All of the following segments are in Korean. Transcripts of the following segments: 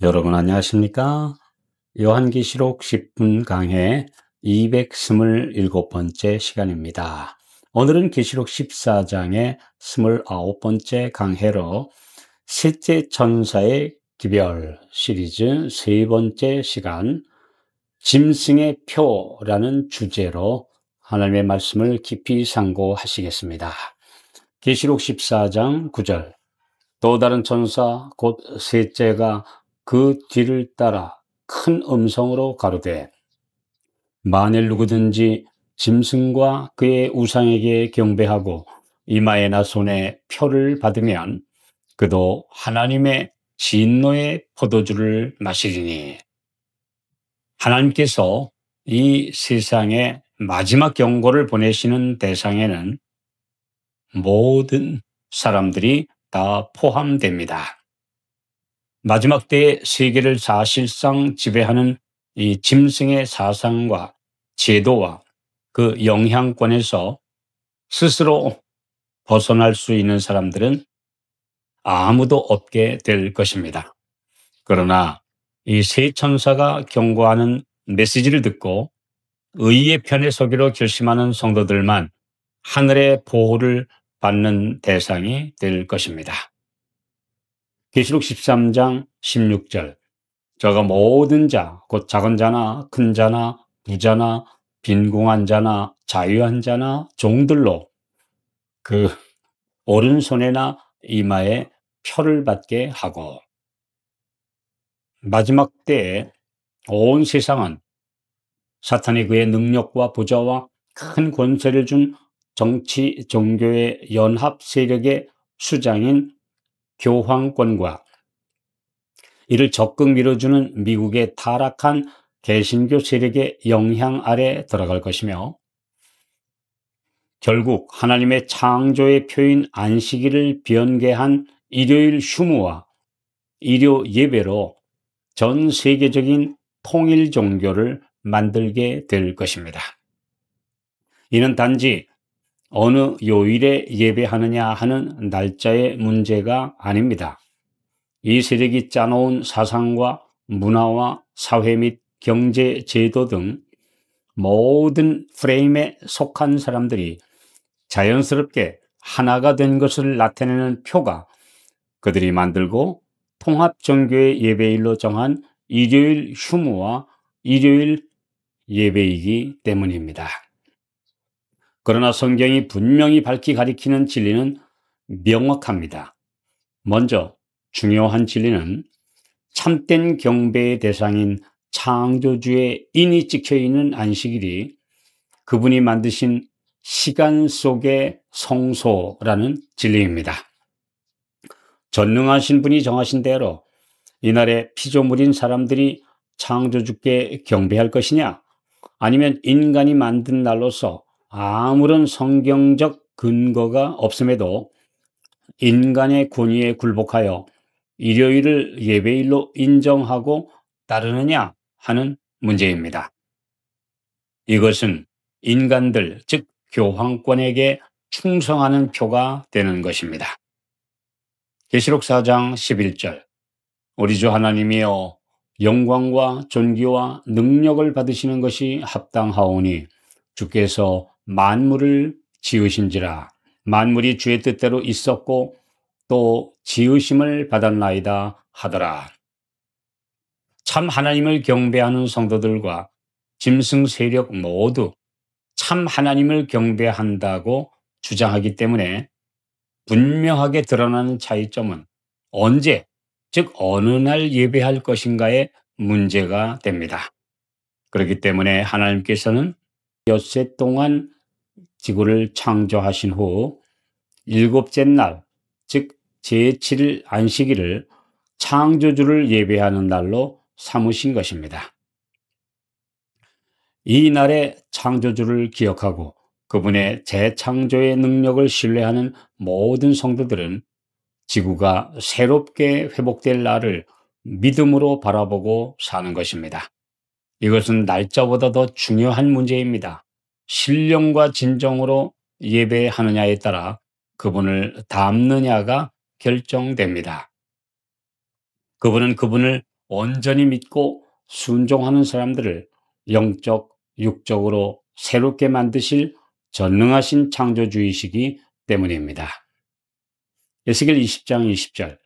여러분 안녕하십니까? 요한계시록 10분 강해 227번째 시간입니다. 오늘은 계시록 14장의 29번째 강해로 셋째 천사의 기별 시리즈 세 번째 시간 짐승의 표라는 주제로 하나님의 말씀을 깊이 상고하시겠습니다. 계시록 14장 9절 또 다른 천사 곧 셋째가 그 뒤를 따라 큰 음성으로 가로되 만일 누구든지 짐승과 그의 우상에게 경배하고 이마에나 손에 표를 받으면 그도 하나님의 진노의 포도주를 마시리니. 하나님께서 이 세상에 마지막 경고를 보내시는 대상에는 모든 사람들이 다 포함됩니다. 마지막 때의 세계를 사실상 지배하는 이 짐승의 사상과 제도와 그 영향권에서 스스로 벗어날 수 있는 사람들은 아무도 없게 될 것입니다. 그러나 이 세 천사가 경고하는 메시지를 듣고 의의 편에 서기로 결심하는 성도들만 하늘의 보호를 받는 대상이 될 것입니다. 계시록 13장 16절 저가 모든 자, 곧 작은 자나 큰 자나 부자나 빈궁한 자나 자유한 자나 종들로 그 오른손에나 이마에 표를 받게 하고. 마지막 때에 온 세상은 사탄이 그의 능력과 부자와 큰 권세를 준 정치, 종교의 연합 세력의 수장인 교황권과 이를 적극 밀어주는 미국의 타락한 개신교 세력의 영향 아래 들어갈 것이며, 결국 하나님의 창조의 표인 안식일을 변개한 일요일 휴무와 일요 예배로 전 세계적인 통일 종교를 만들게 될 것입니다. 이는 단지 어느 요일에 예배하느냐 하는 날짜의 문제가 아닙니다. 이 세력이 짜놓은 사상과 문화와 사회 및 경제 제도 등 모든 프레임에 속한 사람들이 자연스럽게 하나가 된 것을 나타내는 표가 그들이 만들고 통합 종교의 예배일로 정한 일요일 휴무와 일요일 예배이기 때문입니다. 그러나 성경이 분명히 밝히 가리키는 진리는 명확합니다. 먼저 중요한 진리는 참된 경배의 대상인 창조주의 인이 찍혀있는 안식일이 그분이 만드신 시간 속의 성소라는 진리입니다. 전능하신 분이 정하신 대로 이날에 피조물인 사람들이 창조주께 경배할 것이냐, 아니면 인간이 만든 날로서 아무런 성경적 근거가 없음에도 인간의 권위에 굴복하여 일요일을 예배일로 인정하고 따르느냐 하는 문제입니다. 이것은 인간들, 즉 교황권에게 충성하는 표가 되는 것입니다. 계시록 4장 11절 우리 주 하나님이여 영광과 존귀와 능력을 받으시는 것이 합당하오니 주께서 만물을 지으신지라. 만물이 주의 뜻대로 있었고 또 지으심을 받았나이다 하더라. 참 하나님을 경배하는 성도들과 짐승 세력 모두 참 하나님을 경배한다고 주장하기 때문에 분명하게 드러나는 차이점은 언제, 즉 어느 날 예배할 것인가에 문제가 됩니다. 그렇기 때문에 하나님께서는 엿새 동안 지구를 창조하신 후 일곱째 날, 즉 제7일 안식일을 창조주를 예배하는 날로 삼으신 것입니다. 이 날에 창조주를 기억하고 그분의 재창조의 능력을 신뢰하는 모든 성도들은 지구가 새롭게 회복될 날을 믿음으로 바라보고 사는 것입니다. 이것은 날짜보다 더 중요한 문제입니다. 신령과 진정으로 예배하느냐에 따라 그분을 닮느냐가 결정됩니다. 그분은 그분을 온전히 믿고 순종하는 사람들을 영적, 육적으로 새롭게 만드실 전능하신 창조주이시기 때문입니다. 에스겔 20장 20절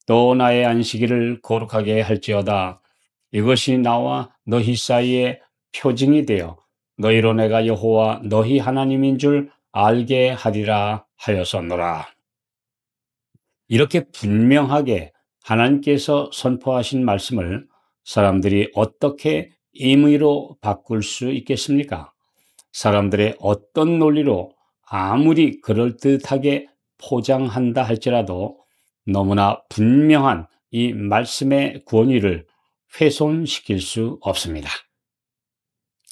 또 나의 안식일을 거룩하게 할지어다. 이것이 나와 너희 사이에 표징이 되어 너희로 내가 여호와 너희 하나님인 줄 알게 하리라 하였었노라. 이렇게 분명하게 하나님께서 선포하신 말씀을 사람들이 어떻게 임의로 바꿀 수 있겠습니까? 사람들의 어떤 논리로 아무리 그럴듯하게 포장한다 할지라도 너무나 분명한 이 말씀의 권위를 훼손시킬 수 없습니다.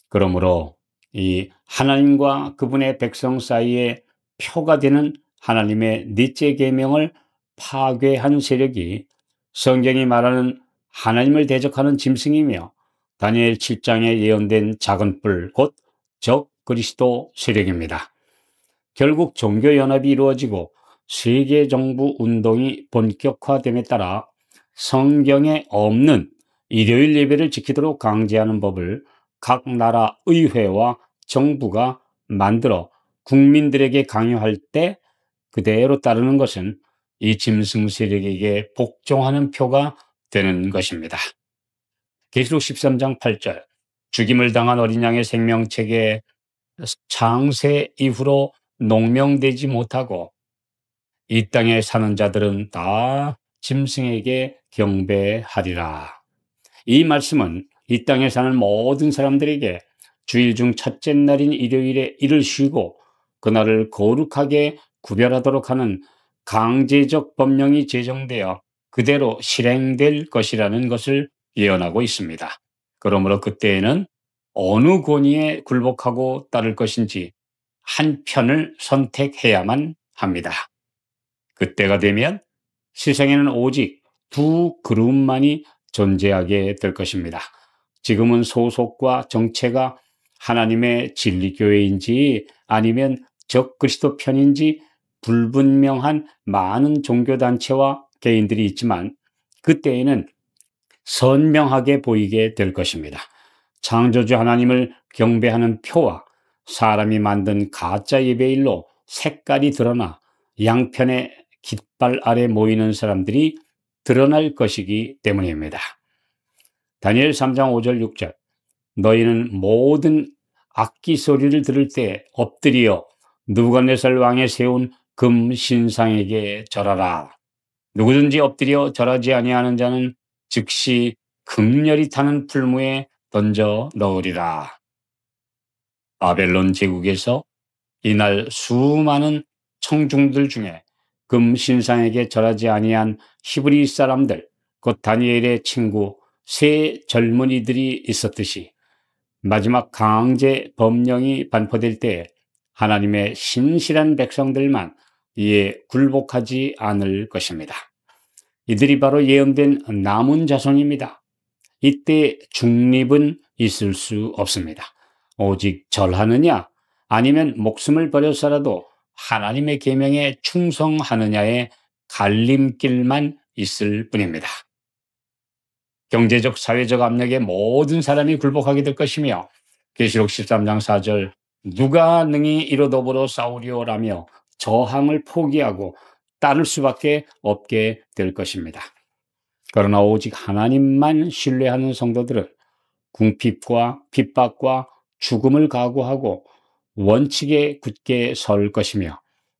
그러므로 이 하나님과 그분의 백성 사이에 표가 되는 하나님의 넷째 계명을 파괴한 세력이 성경이 말하는 하나님을 대적하는 짐승이며 다니엘 7장에 예언된 작은 뿔, 곧 적 그리스도 세력입니다. 결국 종교연합이 이루어지고 세계정부 운동이 본격화됨에 따라 성경에 없는 일요일 예배를 지키도록 강제하는 법을 각 나라 의회와 정부가 만들어 국민들에게 강요할 때 그대로 따르는 것은 이 짐승 세력에게 복종하는 표가 되는 것입니다. 계시록 13장 8절 죽임을 당한 어린 양의 생명책에 창세 이후로 농명되지 못하고 이 땅에 사는 자들은 다 짐승에게 경배하리라. 이 말씀은 이 땅에 사는 모든 사람들에게 주일 중 첫째 날인 일요일에 일을 쉬고 그날을 거룩하게 구별하도록 하는 강제적 법령이 제정되어 그대로 실행될 것이라는 것을 예언하고 있습니다. 그러므로 그때에는 어느 권위에 굴복하고 따를 것인지 한 편을 선택해야만 합니다. 그때가 되면 세상에는 오직 두 그룹만이 존재하게 될 것입니다. 지금은 소속과 정체가 하나님의 진리교회인지 아니면 적그리스도 편인지 불분명한 많은 종교단체와 개인들이 있지만 그때에는 선명하게 보이게 될 것입니다. 창조주 하나님을 경배하는 표와 사람이 만든 가짜 예배일로 색깔이 드러나 양편의 깃발 아래 모이는 사람들이 드러날 것이기 때문입니다. 다니엘 3장 5절 6절 너희는 모든 악기 소리를 들을 때 엎드려 느부갓네살 왕에 세운 금 신상에게 절하라. 누구든지 엎드려 절하지 아니하는 자는 즉시 극렬히 타는 풀무에 던져 넣으리라. 바벨론 제국에서 이날 수많은 청중들 중에 금 신상에게 절하지 아니한 히브리 사람들, 곧 다니엘의 친구 세 젊은이들이 있었듯이 마지막 강제 법령이 반포될 때 하나님의 신실한 백성들만 이에 굴복하지 않을 것입니다. 이들이 바로 예언된 남은 자손입니다. 이때 중립은 있을 수 없습니다. 오직 절하느냐 아니면 목숨을 버려서라도 하나님의 계명에 충성하느냐의 갈림길만 있을 뿐입니다. 경제적, 사회적 압력에 모든 사람이 굴복하게 될 것이며 계시록 13장 4절 누가 능히 이로 더불어 싸우리오라며 저항을 포기하고 따를 수밖에 없게 될 것입니다. 그러나 오직 하나님만 신뢰하는 성도들은 궁핍과 핍박과 죽음을 각오하고 원칙에 굳게 설 것이며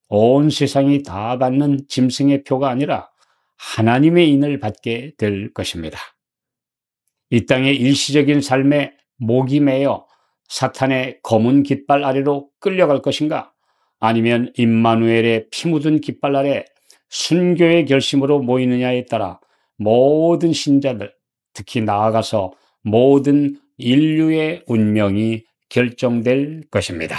온 세상이 다 받는 짐승의 표가 아니라 하나님의 인을 받게 될 것입니다. 이 땅의 일시적인 삶에 목이 매여 사탄의 검은 깃발 아래로 끌려갈 것인가? 아니면 임마누엘의 피 묻은 깃발 아래 순교의 결심으로 모이느냐에 따라 모든 신자들, 특히 나아가서 모든 인류의 운명이 결정될 것입니다.